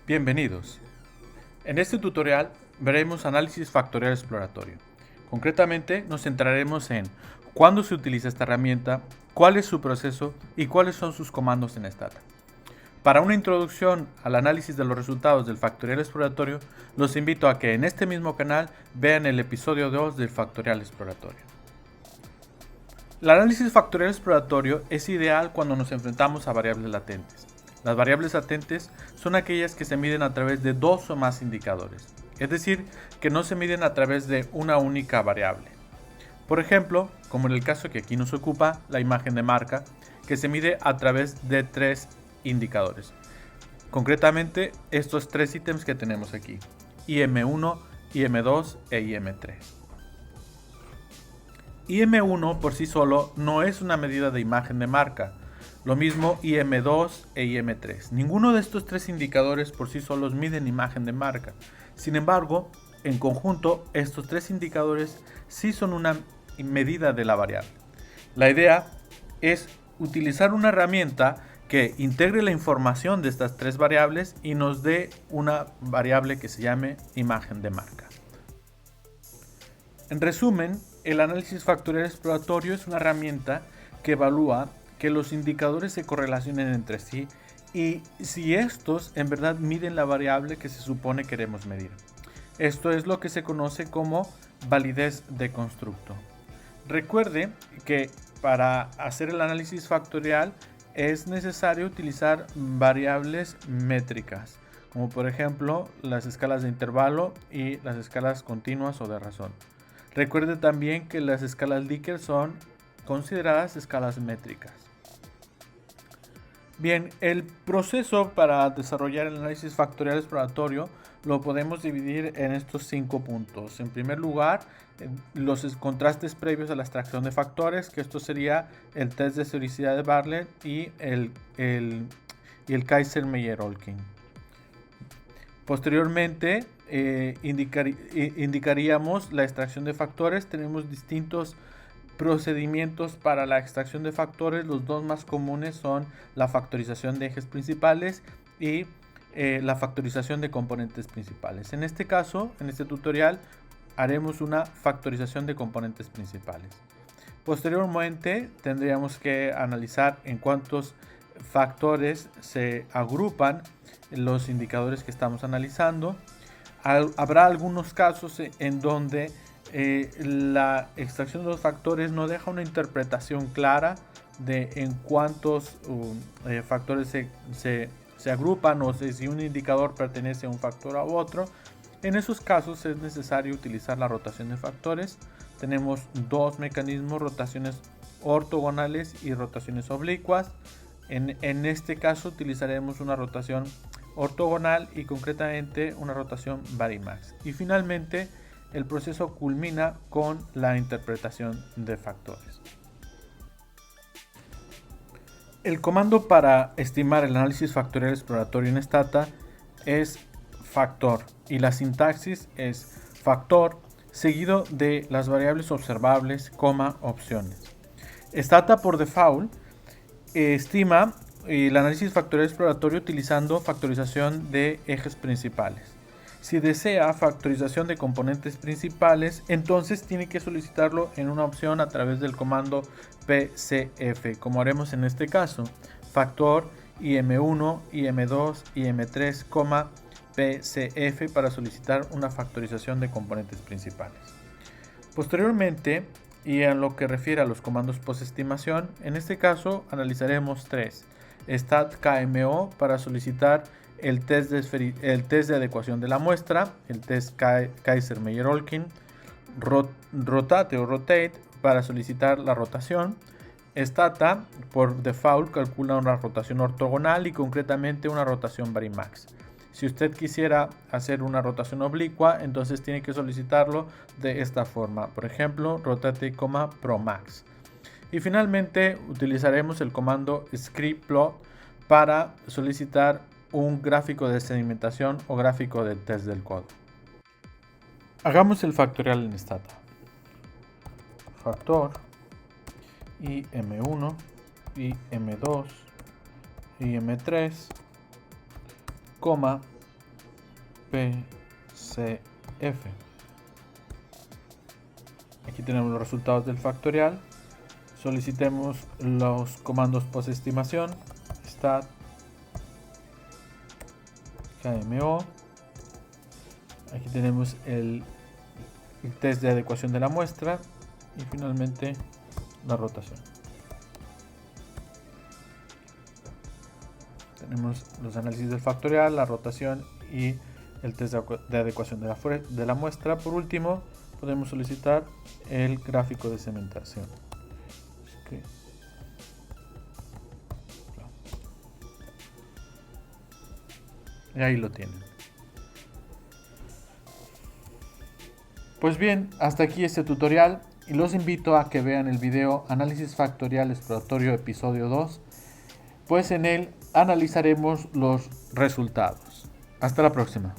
Bienvenidos. En este tutorial veremos análisis factorial exploratorio. Concretamente nos centraremos en cuándo se utiliza esta herramienta, cuál es su proceso y cuáles son sus comandos en Stata. Para una introducción al análisis de los resultados del factorial exploratorio, los invito a que en este mismo canal vean el episodio 2 del factorial exploratorio. El análisis factorial exploratorio es ideal cuando nos enfrentamos a variables latentes. Las variables latentes son aquellas que se miden a través de dos o más indicadores, es decir, que no se miden a través de una única variable. Por ejemplo, como en el caso que aquí nos ocupa, la imagen de marca, que se mide a través de tres indicadores. Concretamente, estos tres ítems que tenemos aquí, IM1, IM2 e IM3. IM1 por sí solo no es una medida de imagen de marca. Lo mismo IM2 e IM3. Ninguno de estos tres indicadores por sí solos miden imagen de marca. Sin embargo, en conjunto, estos tres indicadores sí son una medida de la variable. La idea es utilizar una herramienta que integre la información de estas tres variables y nos dé una variable que se llame imagen de marca. En resumen, el análisis factorial exploratorio es una herramienta que evalúa que los indicadores se correlacionen entre sí y si estos en verdad miden la variable que se supone queremos medir. Esto es lo que se conoce como validez de constructo. Recuerde que para hacer el análisis factorial es necesario utilizar variables métricas, como por ejemplo las escalas de intervalo y las escalas continuas o de razón. Recuerde también que las escalas Likert son consideradas escalas métricas. Bien, el proceso para desarrollar el análisis factorial exploratorio lo podemos dividir en estos 5 puntos. En primer lugar, los contrastes previos a la extracción de factores, que esto sería el test de esfericidad de Bartlett y el Kaiser-Meyer-Olkin. Posteriormente, indicaríamos la extracción de factores. Tenemos distintos procedimientos para la extracción de factores. Los dos más comunes son la factorización de ejes principales y la factorización de componentes principales. En este caso, en este tutorial, haremos una factorización de componentes principales. Posteriormente, tendríamos que analizar en cuántos factores se agrupan los indicadores que estamos analizando. Habrá algunos casos en donde la extracción de los factores no deja una interpretación clara de en cuántos factores se agrupan o si un indicador pertenece a un factor u otro. En esos casos es necesario utilizar la rotación de factores. Tenemos dos mecanismos, rotaciones ortogonales y rotaciones oblicuas. En este caso utilizaremos una rotación ortogonal y concretamente una rotación Varimax. Y finalmente el proceso culmina con la interpretación de factores. El comando para estimar el análisis factorial exploratorio en Stata es factor y la sintaxis es factor seguido de las variables observables, opciones. Stata por default estima el análisis factorial exploratorio utilizando factorización de ejes principales. Si desea factorización de componentes principales, entonces tiene que solicitarlo en una opción a través del comando PCF, como haremos en este caso, factor IM1, IM2, IM3, PCF para solicitar una factorización de componentes principales. Posteriormente, y en lo que refiere a los comandos postestimación, en este caso analizaremos tres: StatKMO para solicitar el test de adecuación de la muestra, el test Kaiser-Meyer-Olkin, Rotate o Rotate para solicitar la rotación. Stata por default calcula una rotación ortogonal y concretamente una rotación Varimax. Si usted quisiera hacer una rotación oblicua, entonces tiene que solicitarlo de esta forma, por ejemplo, rotate, promax. Y finalmente utilizaremos el comando scriptplot para solicitar un gráfico de sedimentación o gráfico del test del codo. Hagamos el factorial en Stata. factor y M1 y M2 y M3, coma PCF. Aquí tenemos los resultados del factorial. Solicitemos los comandos postestimación, stat, KMO. Aquí tenemos el test de adecuación de la muestra y finalmente la rotación. Tenemos los análisis del factorial, la rotación y el test de adecuación de la muestra. Por último, podemos solicitar el gráfico de cementación. Okay. Y ahí lo tienen. Pues bien, hasta aquí este tutorial y los invito a que vean el video Análisis Factorial Exploratorio episodio 2, pues en él analizaremos los resultados. Hasta la próxima.